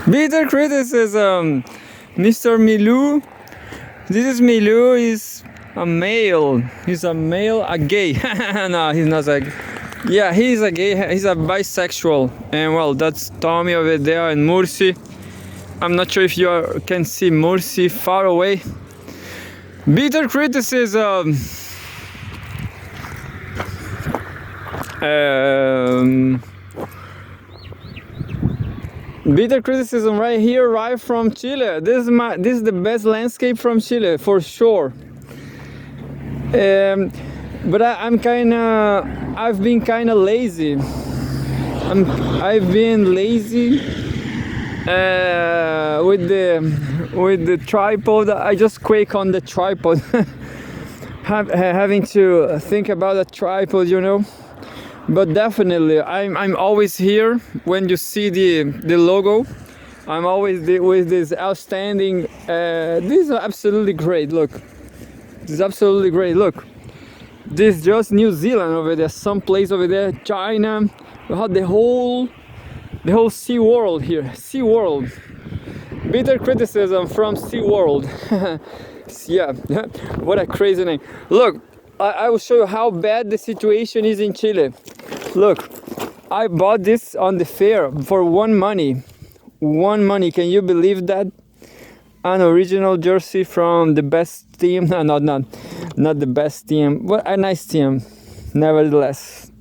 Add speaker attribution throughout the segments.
Speaker 1: Bitter criticism, Mr. Milou. This is Milou. Is a male. He's a male, a gay. No, he's not a. Yeah, he's a gay. He's a bisexual. And well, that's Tommy over there and Mursi. I'm not sure if you can see Mursi far away. Bitter criticism. Bitter criticism right here, right from Chile. This is the best landscape from Chile for sure. But I've been kind of lazy. I've been lazy with the tripod. I just quake on the tripod. Having to think about a tripod, you know. But definitely, I'm always here when you see the logo. I'm always with this outstanding. This is absolutely great. Look, this is absolutely great. Look, this is just New Zealand over there, some place over there, China. We have the whole Sea World here. Sea World. Bitter criticism from Sea World. Yeah, what a crazy name. Look, I will show you how bad the situation is in Chile. Look, I bought this on the fair for one money. Can you believe that? An original jersey from the best team. No, not the best team, but a nice team, nevertheless.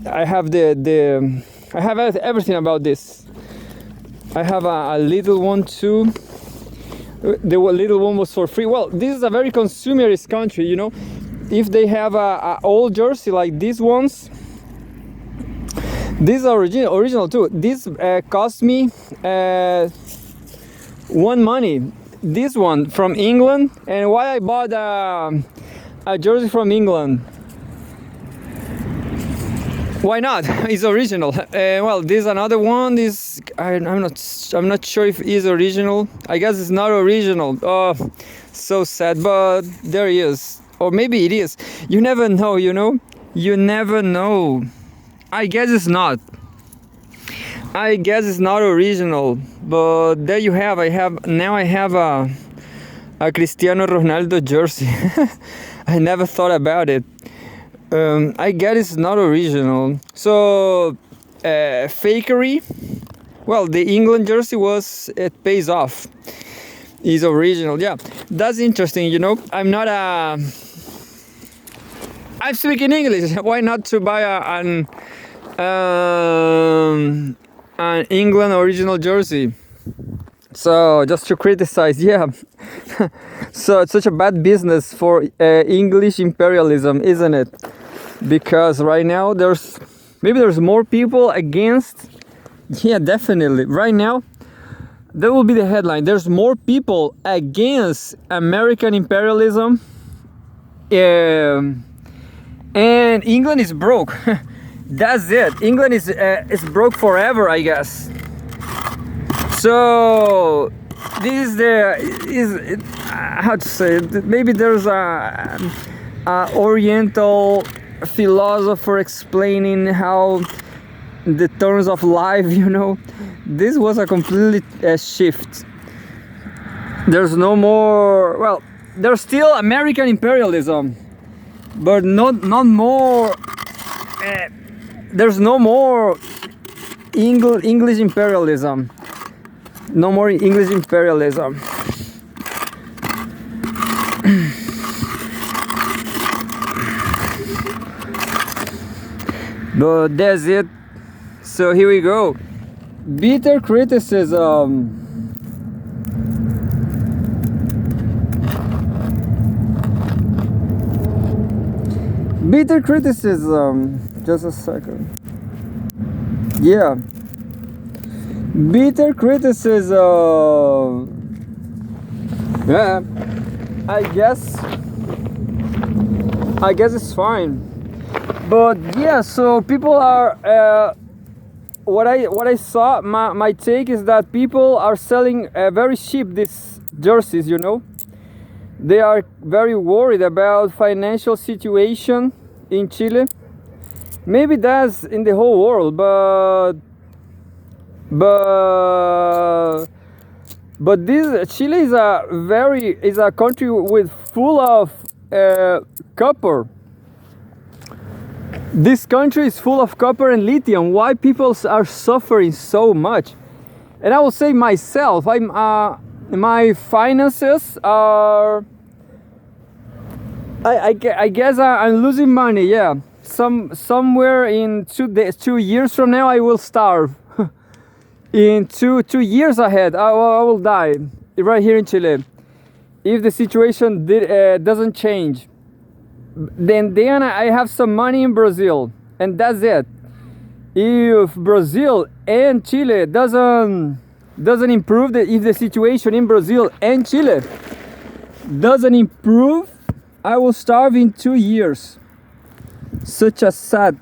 Speaker 1: I have I have everything about this. I have a little one too. The little one was for free. Well, this is a very consumerist country, you know. If they have a old jersey like these ones, these are original too. This cost me one money. This one from England. And why I bought a jersey from England? Why not? It's original. Well, this another one. This I'm not sure if it's original. I guess it's not original. Oh, so sad. But there he is, or maybe it is. You never know. You know. You never know. I guess it's not. I guess it's not original. But there you have. I have a Cristiano Ronaldo jersey. I never thought about it. I guess it's not original. So, fakery. Well, the England jersey it pays off. It's original. Yeah, that's interesting. You know, I'm speaking English. Why not to buy an England original jersey? So just to criticize, yeah. So it's such a bad business for English imperialism, isn't it? Because right now there's more people against. Yeah, definitely. Right now, that will be the headline. There's more people against American imperialism, and England is broke. That's it. England is broke forever, I guess. So this is how to say it? Maybe there's a Oriental philosopher explaining how the terms of life, you know. This was a complete shift. There's no more. Well, there's still American imperialism, but not more. There's no more English imperialism. No more English imperialism. But that's it. So here we go. Bitter criticism. Bitter criticism. Just a second. Yeah. Bitter criticism. Yeah. I guess it's fine. But yeah, so people are what I saw, my take is that people are selling very cheap these jerseys, you know. They are very worried about financial situation in Chile. Maybe that's in the whole world, but but this Chile is a country with full of copper. This country is full of copper and lithium. Why people are suffering so much? And I will say myself, my finances are. I guess I'm losing money. Yeah, somewhere in 2 years from now, I will starve. In two years ahead, I will die right here in Chile if the situation doesn't change. Then I have some money in Brazil, and that's it. If Brazil and Chile doesn't improve, if the situation in Brazil and Chile doesn't improve, I will starve in 2 years. Such a sad.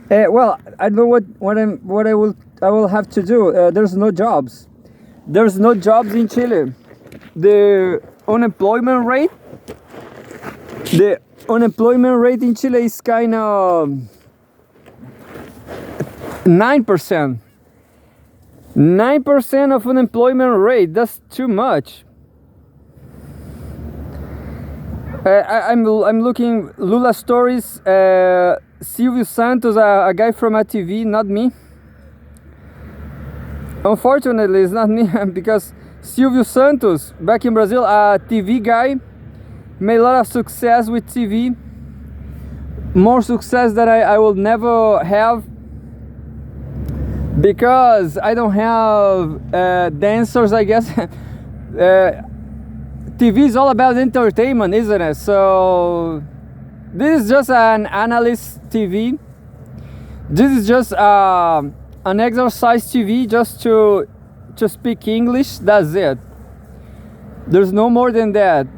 Speaker 1: Well, I don't know what I will have to do. There's no jobs. There's no jobs in Chile. The unemployment rate in Chile is kind of 9%. 9% of unemployment rate. That's too much. I'm looking Lula stories. Silvio Santos, a guy from a TV, not me. Unfortunately, it's not me because Silvio Santos, back in Brazil, a TV guy, made a lot of success with TV. More success that I will never have because I don't have dancers, I guess. TV is all about entertainment, isn't it? So this is just an analyst TV. This is just an exercise TV just to speak English. That's it. There's no more than that.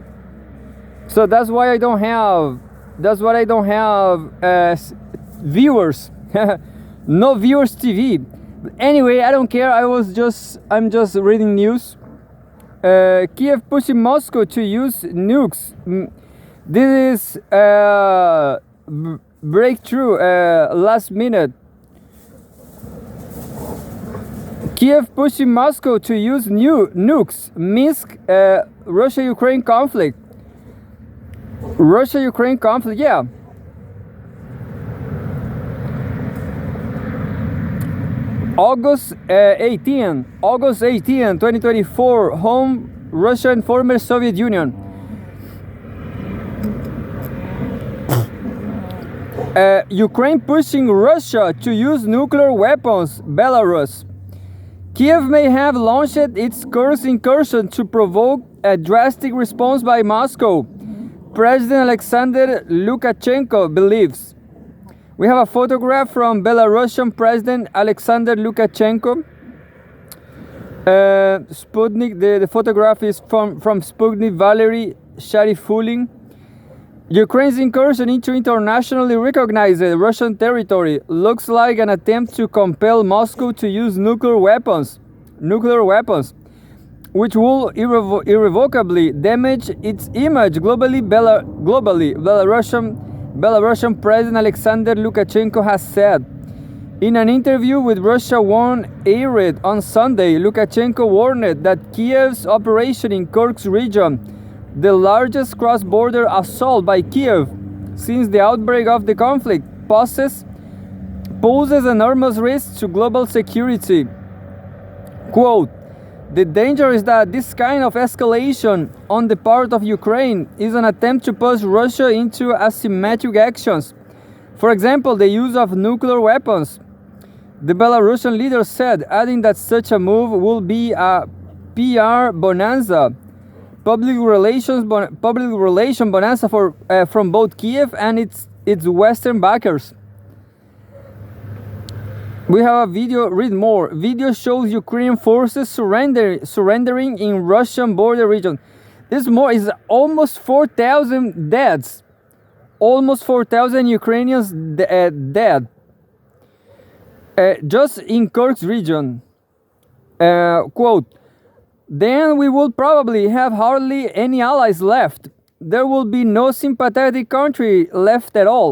Speaker 1: So that's why I don't have. That's why I don't have viewers. No viewers TV. But anyway, I don't care. I'm just reading news. Kiev pushing Moscow to use nukes. This is breakthrough last minute. Kiev pushing Moscow to use new nukes. Minsk, Russia-Ukraine conflict. Russia-Ukraine conflict, yeah. August 18, 2024, home Russia and former Soviet Union. Ukraine pushing Russia to use nuclear weapons, Belarus. Kiev may have launched its Kursk incursion to provoke a drastic response by Moscow, President Alexander Lukashenko believes. We have a photograph from Belarusian President Alexander Lukashenko. Sputnik, the photograph is from Sputnik, Valery Sharifulin. Ukraine's incursion into internationally recognized Russian territory looks like an attempt to compel Moscow to use nuclear weapons, which will irrevocably damage its image globally. Belarusian President Alexander Lukashenko has said. In an interview with Russia One aired on Sunday, Lukashenko warned that Kiev's operation in Kursk region, the largest cross-border assault by Kiev since the outbreak of the conflict, poses enormous risks to global security. Quote, "The danger is that this kind of escalation on the part of Ukraine is an attempt to push Russia into asymmetric actions. For example, the use of nuclear weapons," the Belarusian leader said, adding that such a move will be a PR bonanza, public relation bonanza from both Kiev and its Western backers. We have a video, read more. Video shows Ukrainian forces surrendering in Russian border region. This is almost 4,000 deaths. Almost 4,000 Ukrainians dead. Just in Kursk region. Quote, "Then we will probably have hardly any allies left. There will be no sympathetic country left at all.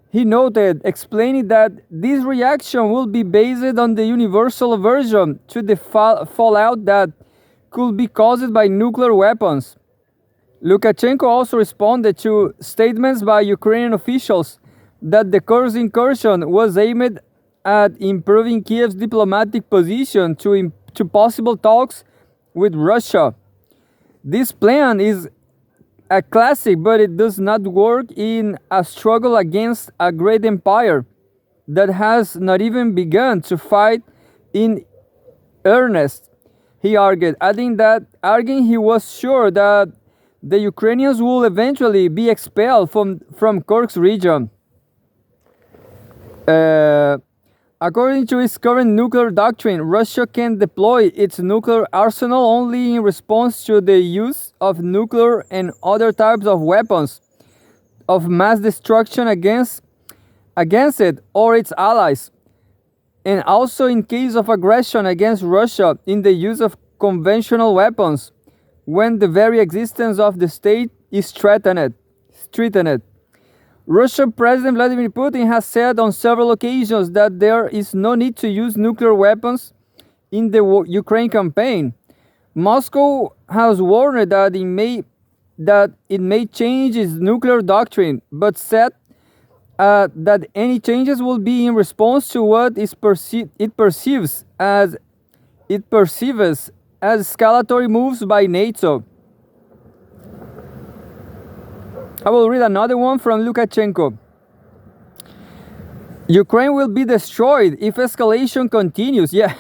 Speaker 1: He noted, explaining that this reaction will be based on the universal aversion to the fallout that could be caused by nuclear weapons. Lukashenko also responded to statements by Ukrainian officials that the Kursk incursion was aimed at improving Kiev's diplomatic position to possible talks with Russia. This plan is a classic, but it does not work in a struggle against a great empire that has not even begun to fight in earnest, he argued, adding he was sure that the Ukrainians will eventually be expelled from Kursk region. According to its current nuclear doctrine, Russia can deploy its nuclear arsenal only in response to the use of nuclear and other types of weapons of mass destruction against it or its allies, and also in case of aggression against Russia in the use of conventional weapons, when the very existence of the state is threatened. Russian President Vladimir Putin has said on several occasions that there is no need to use nuclear weapons in the Ukraine campaign. Moscow has warned that it may change its nuclear doctrine, but said that any changes will be in response to what it perceives as escalatory moves by NATO. I will read another one from Lukashenko. Ukraine will be destroyed if escalation continues. Yeah.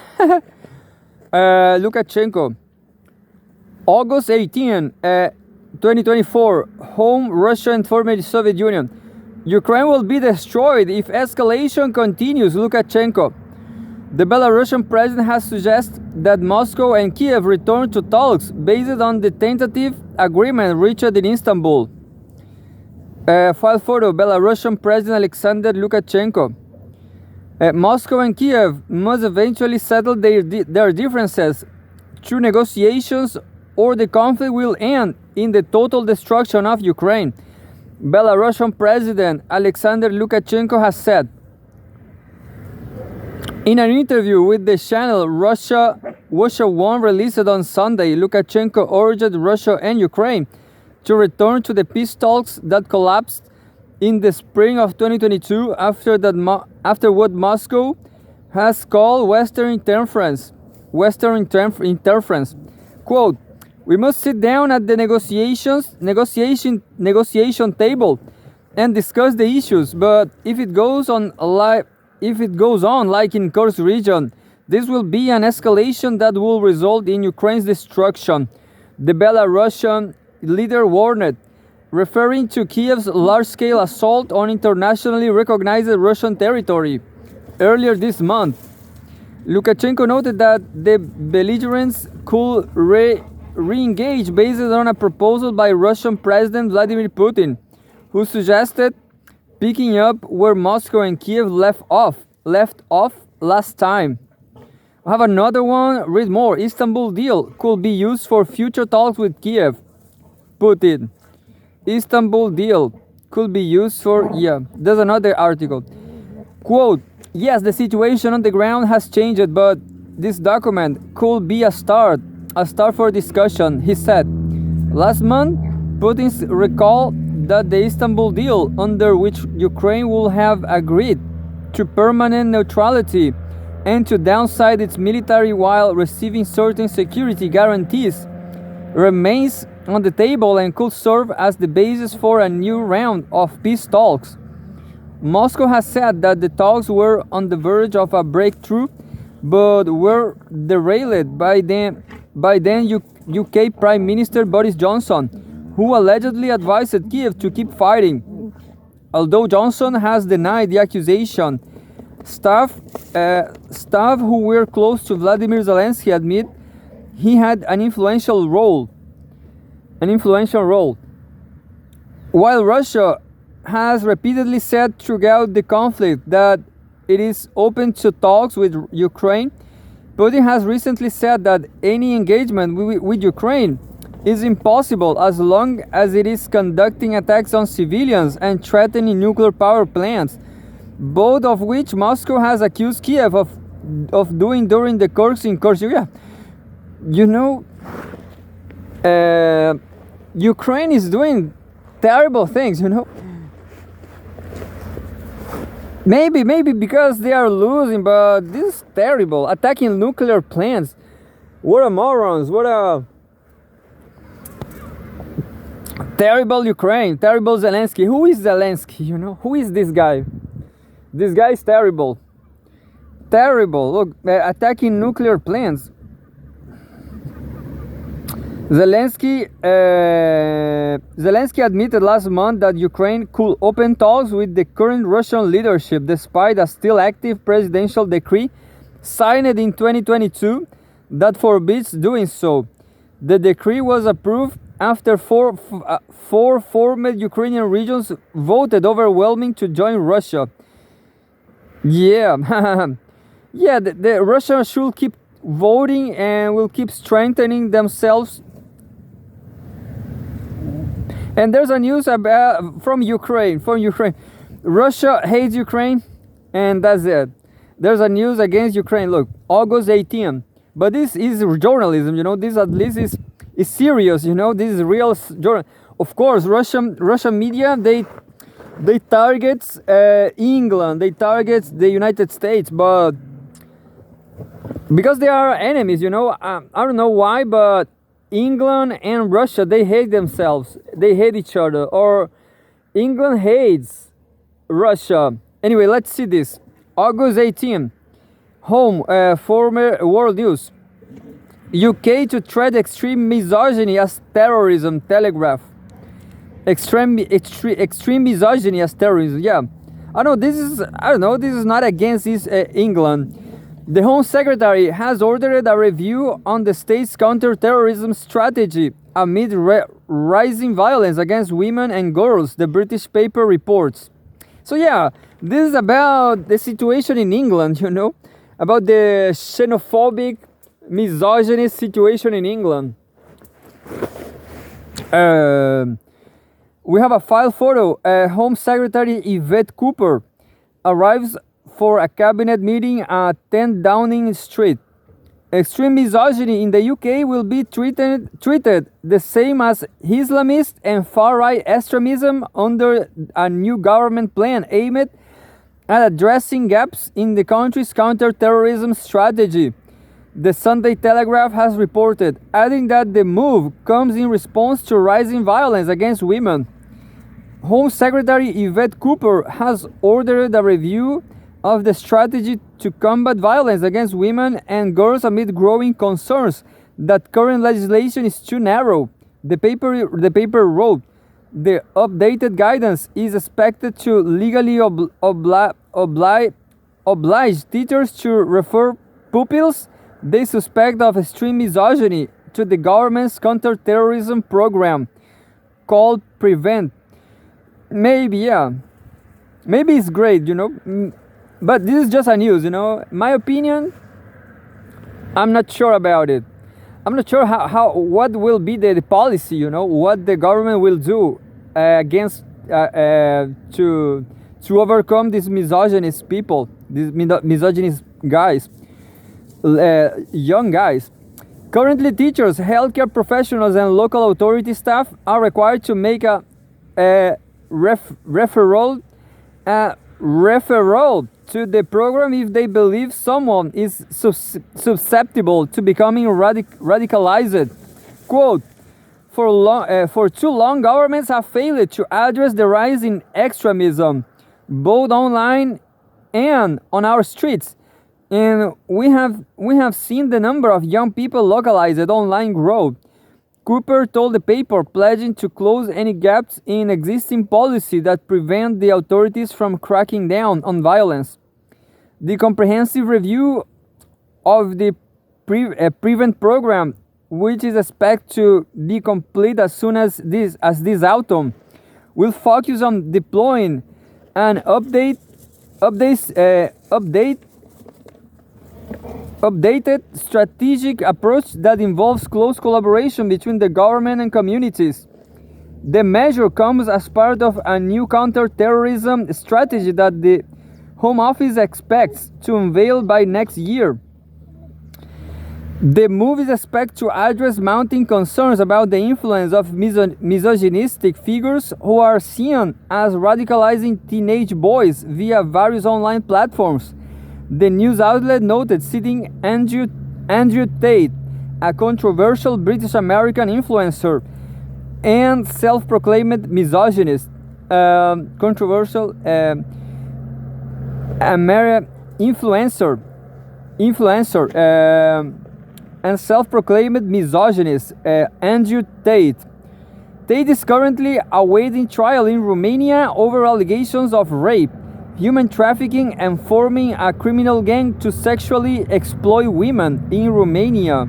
Speaker 1: Lukashenko. August 18, 2024. Home, Russia and former Soviet Union. Ukraine will be destroyed if escalation continues, Lukashenko. The Belarusian president has suggested that Moscow and Kiev return to talks based on the tentative agreement reached in Istanbul. File photo, Belarusian President Alexander Lukashenko. Moscow and Kiev must eventually settle their differences through negotiations, or the conflict will end in the total destruction of Ukraine, Belarusian President Alexander Lukashenko has said. In an interview with the channel Russia One released on Sunday, Lukashenko urged Russia and Ukraine to return to the peace talks that collapsed in the spring of 2022 after what Moscow has called Western interference. Quote, "We must sit down at the negotiation table and discuss the issues, but if it goes on like in Kursk region, this will be an escalation that will result in Ukraine's destruction," the Belarusian leader warned, referring to Kiev's large-scale assault on internationally recognized Russian territory earlier this month. Lukashenko noted that the belligerents could re-engage based on a proposal by Russian President Vladimir Putin, who suggested picking up where Moscow and Kiev left off last time. I have another one, read more. Istanbul deal could be used for future talks with Kiev. Putin. Istanbul deal could be used for, there's another article. Quote, "Yes, the situation on the ground has changed, but this document could be a start for discussion," he said. Last month, Putin recalled that the Istanbul deal, under which Ukraine will have agreed to permanent neutrality and to downsize its military while receiving certain security guarantees, remains on the table and could serve as the basis for a new round of peace talks. Moscow has said that the talks were on the verge of a breakthrough, but were derailed by then UK Prime Minister Boris Johnson, who allegedly advised Kiev to keep fighting. Although Johnson has denied the accusation, staff who were close to Vladimir Zelensky admit he had an influential role. While Russia has repeatedly said throughout the conflict that it is open to talks with Ukraine, Putin has recently said that any engagement with Ukraine is impossible as long as it is conducting attacks on civilians and threatening nuclear power plants, both of which Moscow has accused Kiev of doing during the Kursk incursion. Yeah, you know, Ukraine is doing terrible things, you know. Maybe because they are losing, but this is terrible. Attacking nuclear plants. What a morons, what a terrible Ukraine, terrible Zelensky. Who is Zelensky, you know? Who is this guy? This guy is terrible. Terrible. Look, attacking nuclear plants. Zelensky admitted last month that Ukraine could open talks with the current Russian leadership despite a still active presidential decree signed in 2022 that forbids doing so. The decree was approved after four former Ukrainian regions voted overwhelmingly to join Russia. Yeah, yeah, the Russia should keep voting and will keep strengthening themselves. And there's a news about from Ukraine. Russia hates Ukraine, and that's it. There's a news against Ukraine. Look, August 18th. But this is journalism, you know. This at least is serious, you know. This is real journal. Of course, Russian media they target England, they target the United States, but because they are enemies, you know. I don't know why, but England and Russia, they hate themselves. They hate each other. Or England hates Russia. Anyway, let's see this. August 18. Home, former World News. UK to treat extreme misogyny as terrorism. Telegraph. Extreme misogyny as terrorism. Yeah. I don't know. This is not against England. The Home Secretary has ordered a review on the state's counter-terrorism strategy amid rising violence against women and girls, the British paper reports. So yeah, this is about the situation in England, you know, about the xenophobic, misogynist situation in England. We have a file photo. Home Secretary Yvette Cooper arrives for a cabinet meeting at 10 Downing Street. Extreme misogyny in the UK will be treated the same as Islamist and far-right extremism under a new government plan aimed at addressing gaps in the country's counter-terrorism strategy, the Sunday Telegraph has reported, adding that the move comes in response to rising violence against women. Home Secretary Yvette Cooper has ordered a review of the strategy to combat violence against women and girls amid growing concerns that current legislation is too narrow. The paper wrote, the updated guidance is expected to legally oblige teachers to refer pupils they suspect of extreme misogyny to the government's counter-terrorism program called PREVENT. Maybe, yeah. Maybe it's great, you know. But this is just a news, you know. My opinion, I'm not sure about it. I'm not sure what will be the policy, you know, what the government will do against to overcome these misogynist people, these misogynist guys, young guys. Currently, teachers, healthcare professionals, and local authority staff are required to make a referral to the program if they believe someone is susceptible to becoming radicalized. Quote, for too long, governments have failed to address the rise in extremism, both online and on our streets. And we have seen the number of young people localized online grow. Cooper told the paper, pledging to close any gaps in existing policy that prevent the authorities from cracking down on violence. The comprehensive review of the PREVENT program, which is expected to be complete as soon as this autumn, will focus on deploying an update
Speaker 2: updated strategic approach that involves close collaboration between the government and communities. The measure comes as part of a new counter-terrorism strategy that the Home Office expects to unveil by next year. The move is expected to address mounting concerns about the influence of misogynistic figures who are seen as radicalizing teenage boys via various online platforms. The news outlet noted, citing Andrew Tate, a controversial British American influencer and self-proclaimed misogynist, controversial influencer, and self-proclaimed misogynist, Andrew Tate. Tate is currently awaiting trial in Romania over allegations of rape, human trafficking, and forming a criminal gang to sexually exploit women in Romania.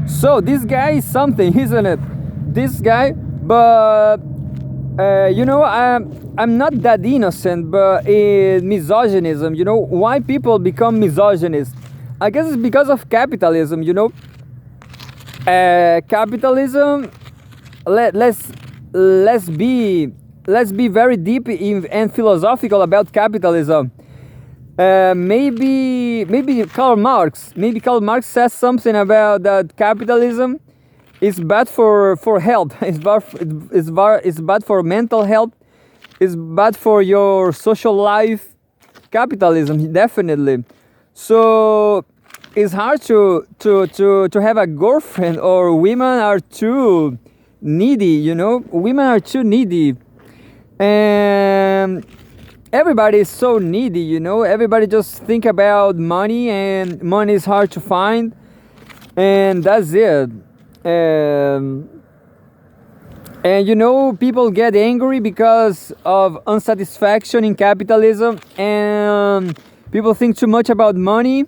Speaker 2: So this guy is something, isn't it? This guy, but I'm not that innocent, but in misogynism, why people become misogynist? I guess it's because of capitalism, capitalism. Let's be very deep and philosophical about capitalism. Maybe Karl Marx says something about that capitalism is bad for health. It's bad for mental health. It's bad for your social life. Capitalism, definitely. So it's hard to have a girlfriend, or women are too needy, women are too needy, and everybody is so needy, everybody just think about money, and money is hard to find, and that's it. And people get angry because of unsatisfaction in capitalism, and people think too much about money.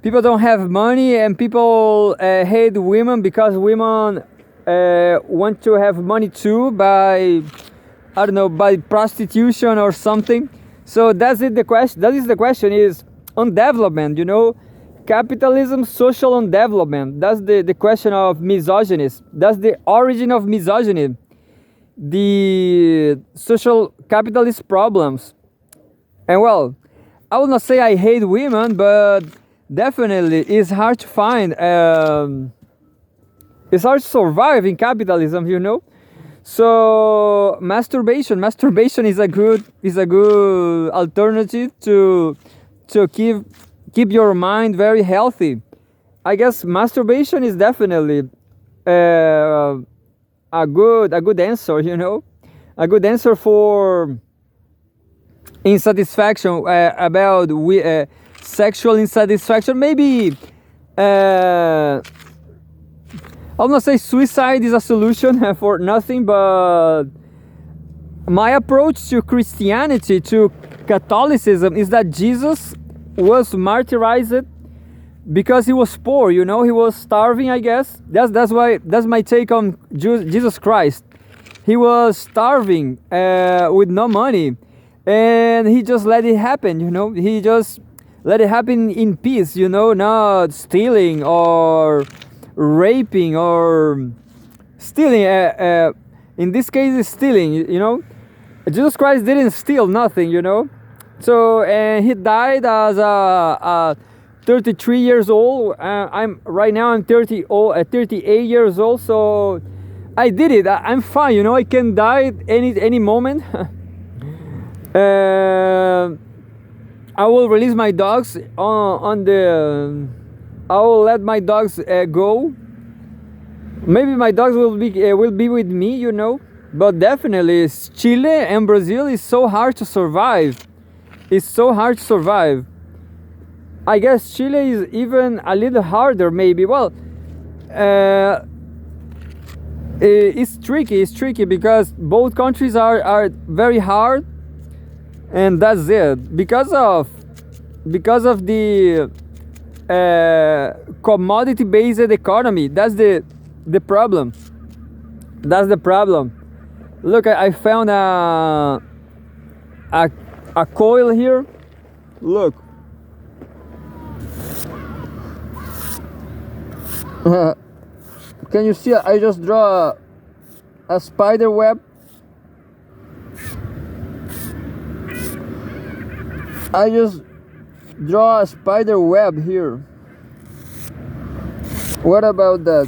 Speaker 2: People don't have money, and people hate women because women want to have money too by, I don't know, by prostitution or something. So that's it. The question. That is the question. Is on development. Capitalism, social and development. That's the question of misogyny. That's the origin of misogyny. The social capitalist problems. And well, I will not say I hate women, but definitely it's hard to find. It's hard to survive in capitalism, So masturbation is a good alternative to keep your mind very healthy. I guess masturbation is definitely a good answer, a good answer for insatisfaction, about sexual insatisfaction. Maybe I'll not say suicide is a solution for nothing, but my approach to Christianity, to Catholicism, is that Jesus was martyrized because he was poor, he was starving, I guess. That's my take on Jesus Christ. He was starving with no money, and he just let it happen, he just let it happen in peace, not stealing or raping or stealing. In this case, it's stealing, Jesus Christ didn't steal nothing, So, and he died as a 33 years old. I'm 38 years old, so I did it. I'm fine, I can die any moment. I will release my dogs on the. I will let my dogs go. Maybe my dogs will be with me, But definitely, Chile and Brazil is so hard to survive. It's so hard to survive. I guess Chile is even a little harder, maybe. Well, it's tricky because both countries are very hard, and that's it. Because of the commodity-based economy. That's the problem. That's the problem. Look, I found a coil here. Look. Can you see? I just draw a spider web. I just draw a spider web here. What about that?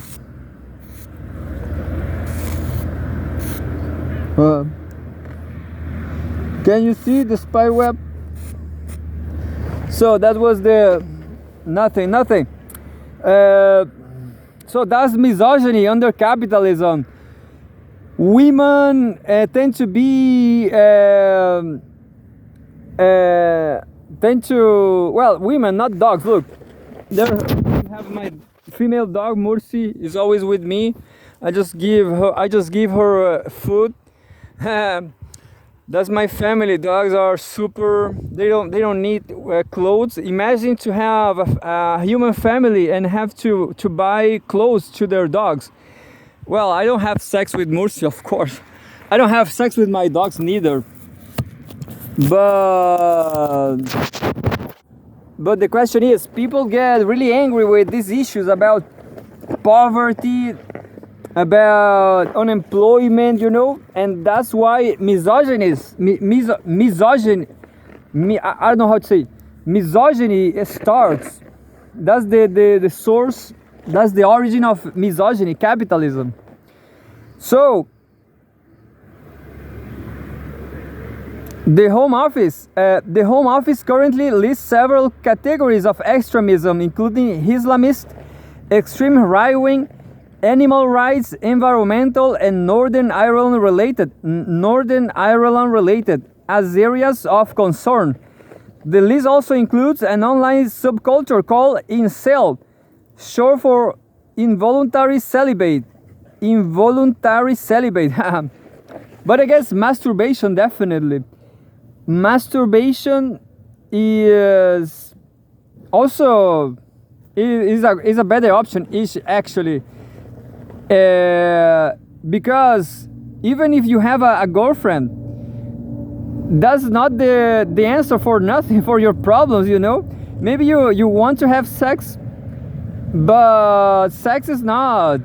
Speaker 2: Can you see the spider web? So that was the nothing. So that's misogyny under capitalism. Women tend to be women, not dogs. Look, there I have my female dog Mursi is always with me. I just give her food. That's my family. Dogs are super. They don't need clothes. Imagine to have a human family and have to buy clothes to their dogs. Well, I don't have sex with Mursi, of course. I don't have sex with my dogs neither. But the question is, people get really angry with these issues about poverty, about unemployment, and that's why misogyny, I don't know how to say, misogyny starts. That's the source, that's the origin of misogyny, capitalism. So, the Home Office currently lists several categories of extremism, including Islamist, extreme right-wing, animal rights, environmental, and Northern Ireland related as areas of concern. The list also includes an online subculture called incel, short for involuntary celibate. But I guess masturbation, definitely. Masturbation is also is a better option, actually, because even if you have a girlfriend, that's not the answer for nothing, for your problems. Maybe you want to have sex, but sex is not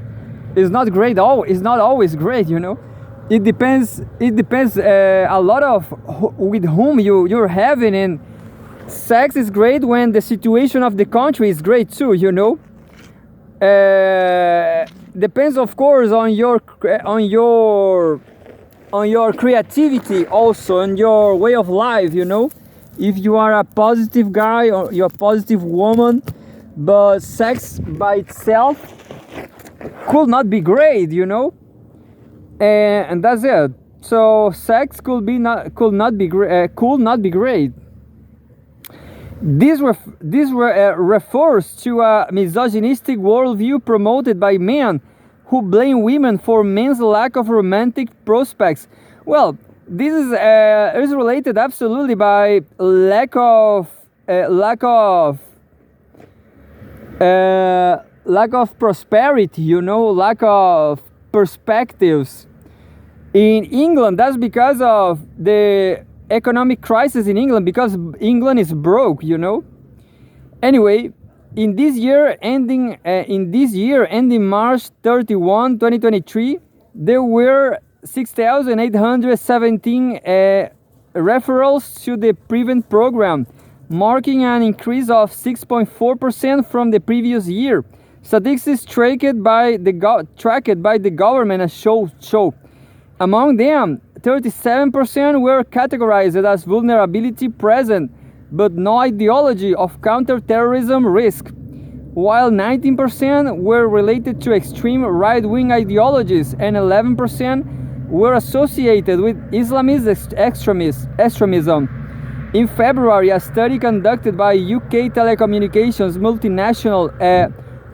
Speaker 2: great. It's not always great. It depends a lot of with whom you're having, and sex is great when the situation of the country is great too. Depends, of course, on your creativity, also on your way of life. If you are a positive guy or you're a positive woman, but sex by itself could not be great. And that's it. So sex could not be great. This refers to a misogynistic worldview promoted by men who blame women for men's lack of romantic prospects. Well, this is related absolutely by lack of prosperity. Lack of perspectives. In England, that's because of the economic crisis in England, because England is broke. Anyway, in this year ending March 31, 2023, there were 6,817 referrals to the Prevent program, marking an increase of 6.4% from the previous year. Statistics tracked by the government show. Among them, 37% were categorized as vulnerability present, but no ideology of counter-terrorism risk, while 19% were related to extreme right-wing ideologies and 11% were associated with Islamist extremism. In February, a study conducted by UK telecommunications multinational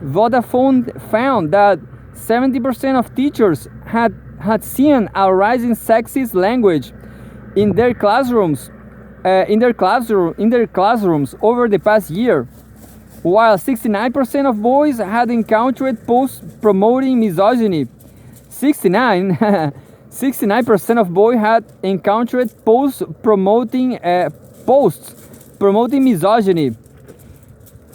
Speaker 2: Vodafone found that 70% of teachers had seen a rise in sexist language in their classrooms over the past year, while 69% of boys had encountered posts promoting misogyny. 69% of boys had encountered posts promoting misogyny.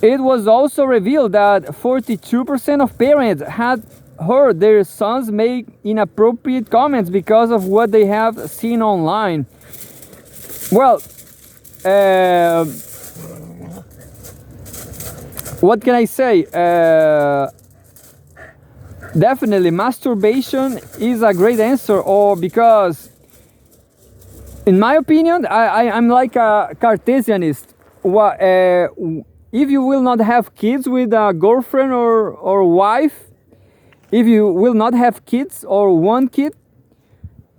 Speaker 2: It was also revealed that 42% of parents had heard their sons make inappropriate comments because of what they have seen online. Well, what can I say? Definitely, masturbation is a great answer, or because, in my opinion, I'm like a Cartesianist. If you will not have kids with a girlfriend or wife, if you will not have kids or one kid,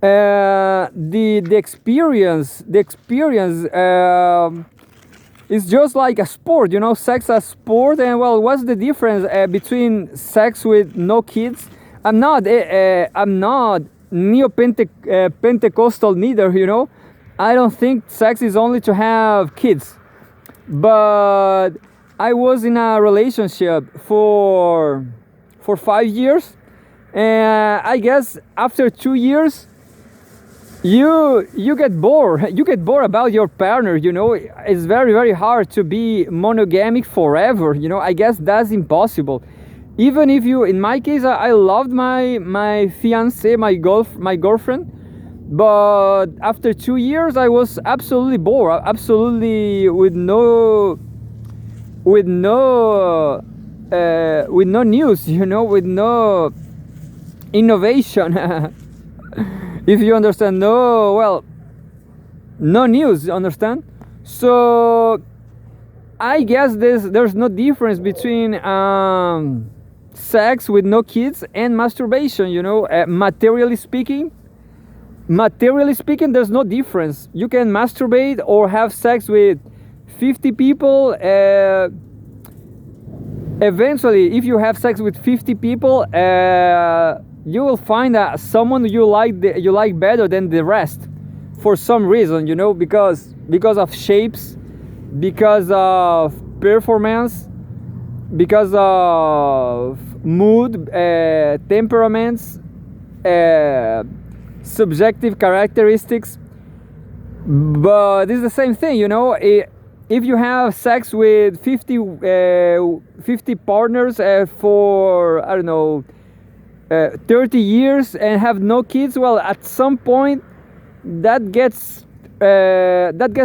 Speaker 2: the experience is just like a sport, you know, sex as sport. And well, what's the difference between sex with no kids? I'm not Pentecostal neither, you know. I don't think sex is only to have kids. But I was in a relationship for 5 years, and I guess after 2 years you get bored. You get bored about your partner, you know. It's very, very hard to be monogamic forever, you know. I guess that's impossible. Even if you, in my case, I loved my fiance, my girlfriend, but after 2 years I was absolutely bored, absolutely with no news, you know, with no innovation. If you understand, no news, understand? So I guess there's no difference between sex with no kids and masturbation, you know. Materially speaking, there's no difference. You can masturbate or have sex with 50 people. Eventually, if you have sex with 50 people, you will find someone you like better than the rest, for some reason, you know, because of shapes, because of performance, because of mood, temperaments, subjective characteristics. But it's the same thing, you know. If you have sex with 50 partners for, I don't know, 30 years and have no kids, well, at some point that gets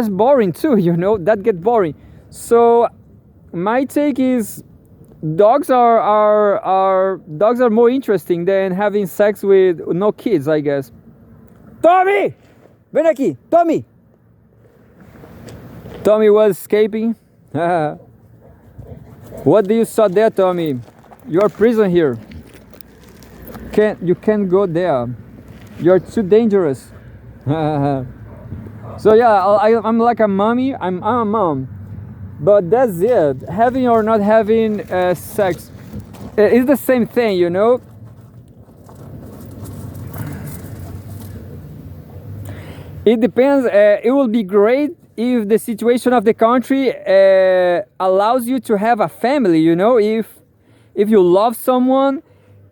Speaker 2: boring too, you know. That gets boring. So my take is dogs are more interesting than having sex with no kids, I guess. Tommy, ven aquí, Tommy. Tommy was escaping. What do you saw there, Tommy? You are prison here. You can't go there. You're too dangerous. So yeah, I'm like a mommy. I'm a mom. But that's it. Having or not having sex is the same thing, you know. It depends. It will be great if the situation of the country allows you to have a family, you know. If you love someone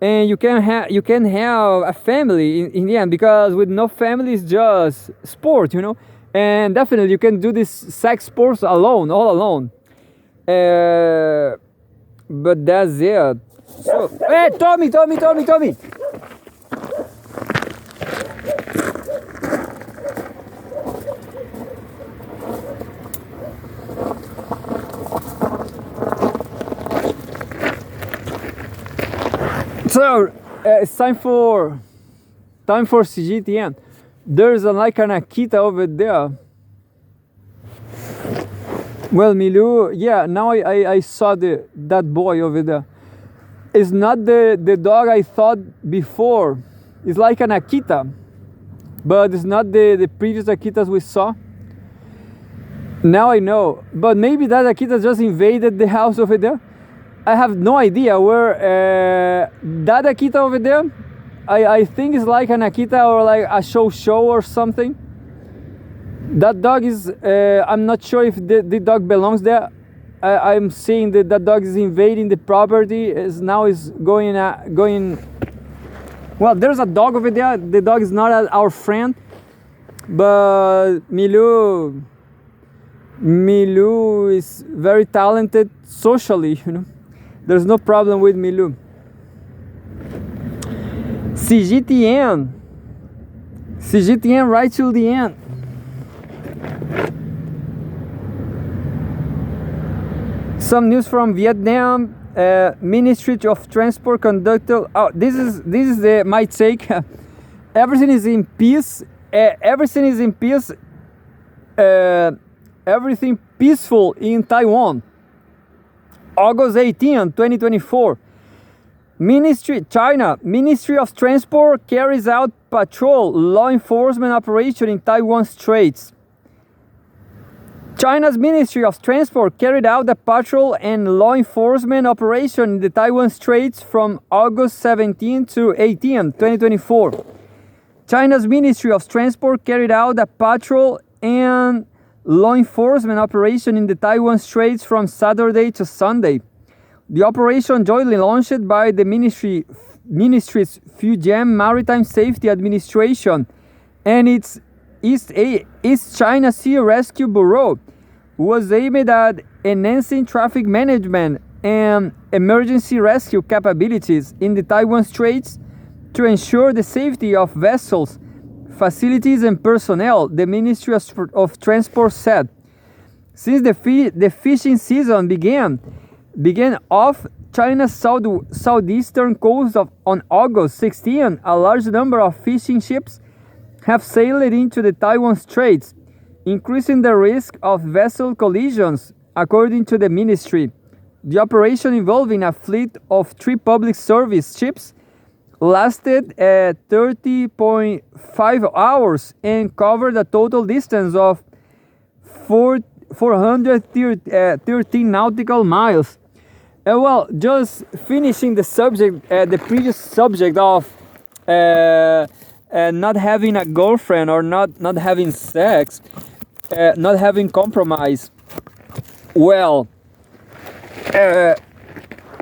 Speaker 2: and you can have a family in the end, because with no family it's just sport, you know. And definitely you can do this sex sports alone, all alone. But that's it. So, hey, Tommy. So it's time for Cgtn. There's like an Akita over there. Well, Milou, yeah, now I saw that boy over there. It's not the dog I thought before. It's like an Akita, but it's not the previous Akitas we saw. Now I know, but maybe that Akita just invaded the house over there. I have no idea where that Akita over there. I think it's like an Akita or like a show or something. That dog is, I'm not sure if the dog belongs there. I'm seeing that dog is invading the property. Now is going. Well, there's a dog over there. The dog is not our friend, but Milou Milu is very talented socially, you know. There's no problem with Milu. Cgtn right till the end. Some news from Vietnam. Ministry of Transport conducted. Oh, this is my take. Everything is in peace. Everything is in peace. Everything peaceful in Taiwan. August 18, 2024. China Ministry of Transport carries out patrol law enforcement operation in Taiwan Straits. China's Ministry of Transport carried out a patrol and law enforcement operation in the Taiwan Straits from August 17 to 18, 2024. China's Ministry of Transport carried out a patrol and law enforcement operation in the Taiwan Straits from Saturday to Sunday. The operation, jointly launched by the ministry's Fujian Maritime Safety Administration and its East China Sea Rescue Bureau, was aimed at enhancing traffic management and emergency rescue capabilities in the Taiwan Straits to ensure the safety of vessels, facilities and personnel, the Ministry of Transport said. Since the fishing season began off China's southeastern coast on August 16, a large number of fishing ships have sailed into the Taiwan Straits, increasing the risk of vessel collisions, according to the ministry. The operation, involving a fleet of 3 public service ships, lasted 30.5 hours and covered a total distance of 413 nautical miles. Well, just finishing the subject, the previous subject of not having a girlfriend or not having sex, not having compromise. Well,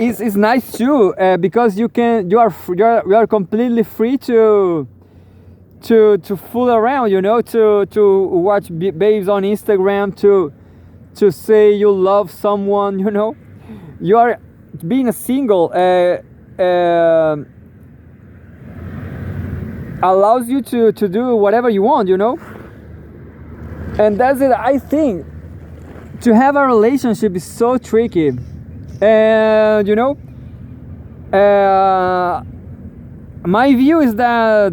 Speaker 2: it's nice too, because you are completely free to fool around, you know, to watch babes on Instagram, to say you love someone, you know. You are being a single allows you to do whatever you want, you know. And that's it. I think to have a relationship is so tricky, and you know, my view is that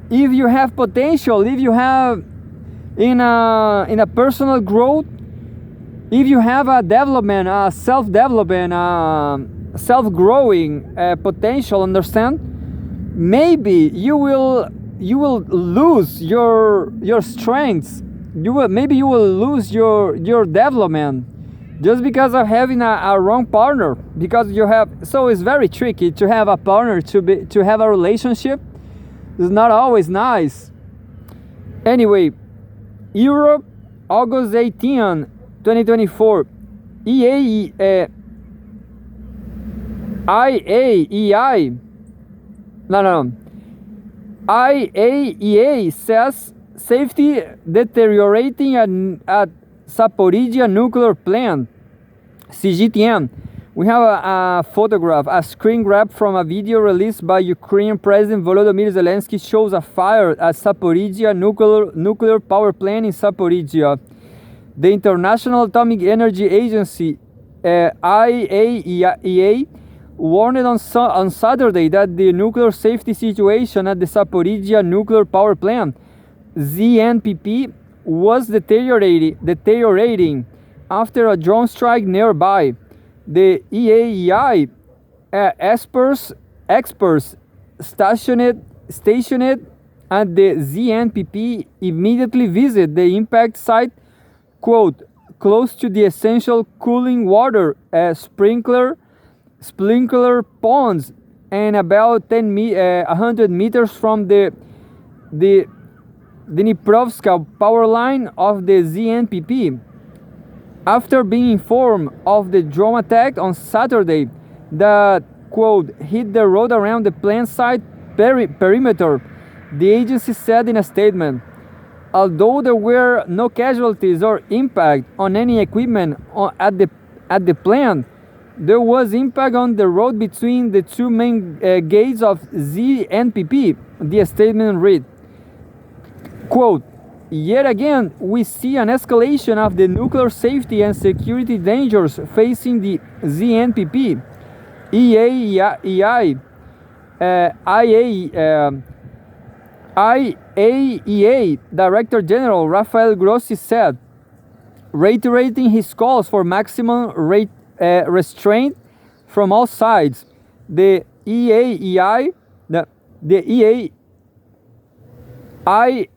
Speaker 2: if you have potential, if you have in a personal growth, if you have a development, a self-development, self-growing potential, understand? Maybe you will lose your strengths. Maybe you will lose your development just because of having a wrong partner. Because you have, so it's very tricky to have a partner, to have a relationship. It's not always nice. Anyway, Europe, August 18, 2024. IAEA says safety deteriorating at Zaporizhzhia nuclear plant. Cgtn. We have a photograph, a screen grab from a video released by Ukrainian President Volodymyr Zelensky, shows a fire at Zaporizhzhia nuclear power plant in Zaporizhzhia. The International Atomic Energy Agency, IAEA, warned on Saturday that the nuclear safety situation at the Zaporizhzhia nuclear power plant, ZNPP, was deteriorating after a drone strike nearby. The IAEA experts stationed at the ZNPP immediately visited the impact site, quote, close to the essential cooling water sprinkler ponds and about 100 meters from the Dniprovska power line of the ZNPP. After being informed of the drone attack on Saturday that, quote, hit the road around the plant site perimeter, the agency said in a statement, Although there were no casualties or impact on any equipment at the plant, there was impact on the road between the two main gates of ZNPP. The statement read, quote, "Yet again, we see an escalation of the nuclear safety and security dangers facing the ZNPP. IAEA Director General Rafael Grossi said, reiterating his calls for maximum restraint from all sides. The IAEA I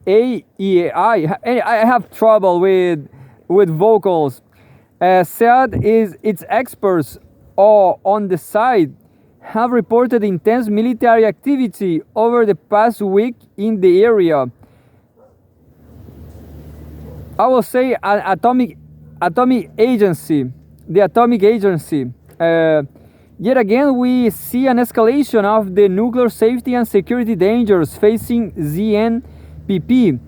Speaker 2: have trouble with vocals. Said its experts on the side have reported intense military activity over the past week in the area. I will say atomic agency, the atomic agency. Yet again, we see an escalation of the nuclear safety and security dangers facing ZNPP.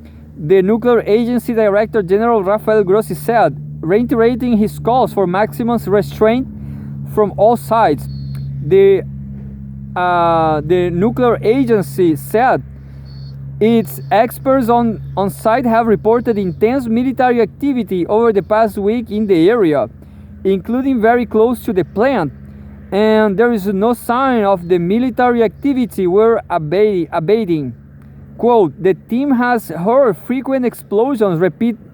Speaker 2: The Nuclear Agency Director General Rafael Grossi said, reiterating his calls for maximum restraint from all sides. The nuclear agency said its experts on site have reported intense military activity over the past week in the area, including very close to the plant, and there is no sign of the military activity were abating. Quote, the team has heard frequent explosions,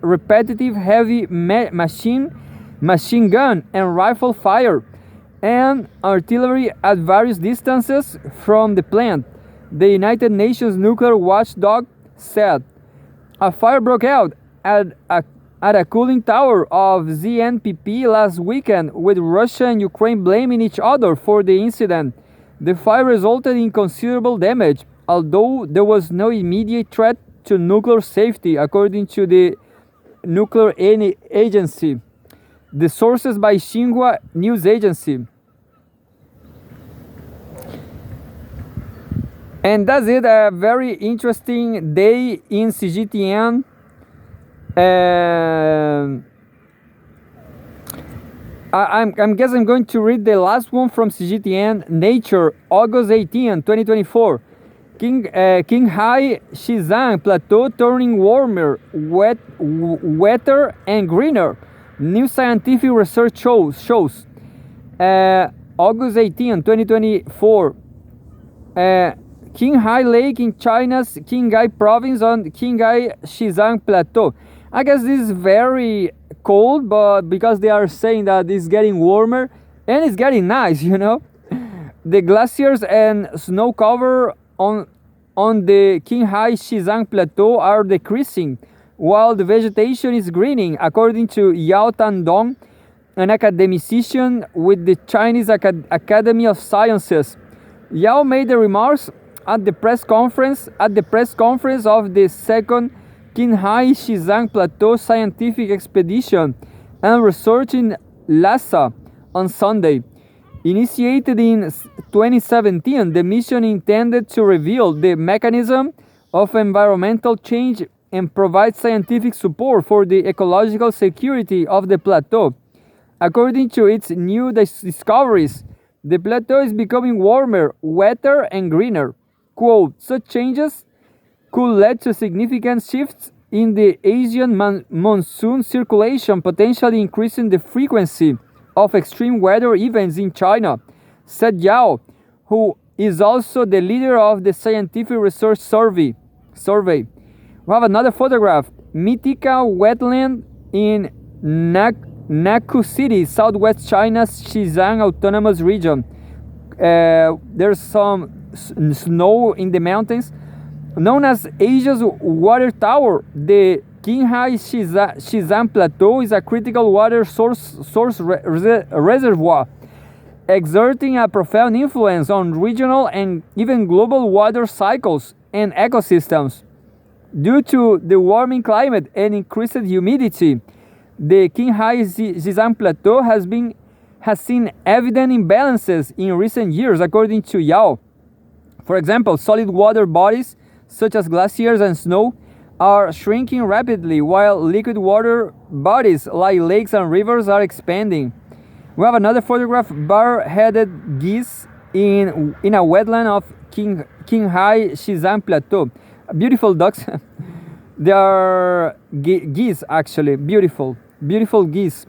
Speaker 2: repetitive heavy machine gun and rifle fire, and artillery at various distances from the plant. The United Nations nuclear watchdog said a fire broke out at a cooling tower of ZNPP last weekend, with Russia and Ukraine blaming each other for the incident. The fire resulted in considerable damage, although there was no immediate threat to nuclear safety, according to the nuclear agency. The sources by Xinhua news agency. And that's it. A very interesting day in Cgtn. I guess I'm going to read the last one from Cgtn. Nature, August 18, 2024. Qinghai Xizang Plateau turning warmer, wetter and greener. New scientific research shows. August 18, 2024. Qinghai Lake in China's Qinghai province on Qinghai Xizang Plateau. I guess this is very cold, but because they are saying that it's getting warmer and it's getting nice, you know. The glaciers and snow cover on the Qinghai Xizang Plateau are decreasing, while the vegetation is greening, according to Yao Tandong, an academician with the Chinese Academy of Sciences. Yao made the remarks at the press conference of the second Qinghai Xizang Plateau Scientific Expedition and Research in Lhasa on Sunday. Initiated in 2017, the mission intended to reveal the mechanism of environmental change and provide scientific support for the ecological security of the plateau. According to its new discoveries, the plateau is becoming warmer, wetter, and greener. Quote, such changes could lead to significant shifts in the Asian monsoon circulation, potentially increasing the frequency of extreme weather events in China, said Yao, who is also the leader of the Scientific Research Survey. We have another photograph. Mythical wetland in Naku City, southwest China's Xizang Autonomous Region. There's some snow in the mountains. Known as Asia's water tower, the Qinghai Xizang Plateau is a critical water source reservoir, exerting a profound influence on regional and even global water cycles and ecosystems. Due to the warming climate and increased humidity, the Qinghai Xizang Plateau has seen evident imbalances in recent years, according to Yao. For example, solid water bodies such as glaciers and snow are shrinking rapidly, while liquid water bodies like lakes and rivers are expanding. We have another photograph, bar-headed geese in a wetland of Qinghai Xizang Plateau. Beautiful ducks. They are geese, actually. Beautiful geese.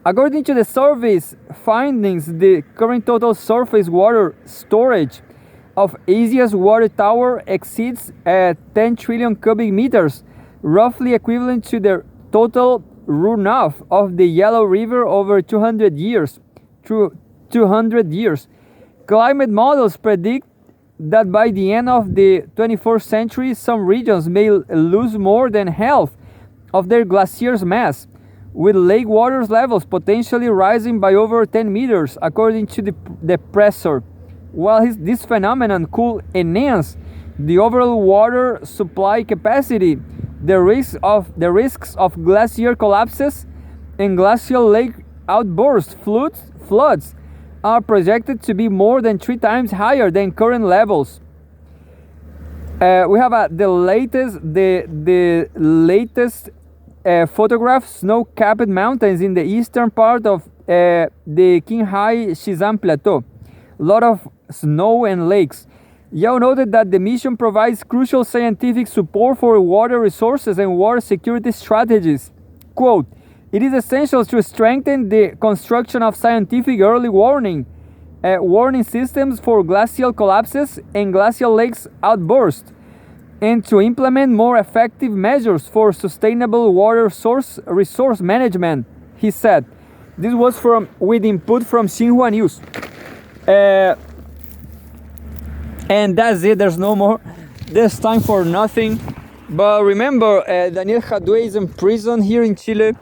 Speaker 2: According to the survey's findings, the current total surface water storage of Asia's water tower exceeds 10 trillion cubic meters, roughly equivalent to the total runoff of the Yellow River over 200 years. Climate models predict that by the end of the 21st century, some regions may lose more than half of their glaciers' mass, with lake water levels potentially rising by over 10 meters, according to the professor. While this phenomenon could enhance the overall water supply capacity, the risks of glacier collapses and glacial lake outbursts, floods, are projected to be more than 3 times higher than current levels. We have the latest photograph: snow-capped mountains in the eastern part of the Qinghai Xizang Plateau. A lot of snow and lakes. Yao noted that the mission provides crucial scientific support for water resources and water security strategies. Quote, "It is essential to strengthen the construction of scientific early warning systems for glacial collapses and glacial lakes outbursts, and to implement more effective measures for sustainable water resource management," he said. This was with input from Xinhua News. And that's it. There's no more. There's time for nothing. But remember, Daniel Jadue is in prison here in Chile.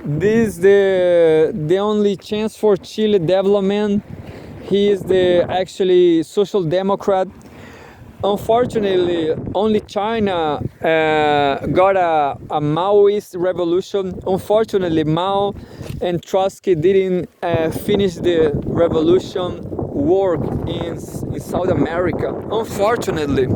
Speaker 2: This is the only chance for Chile development. He is the actually social democrat. Unfortunately, only China got a Maoist revolution. Unfortunately, Mao and Trotsky didn't finish the revolution work in South America. Unfortunately.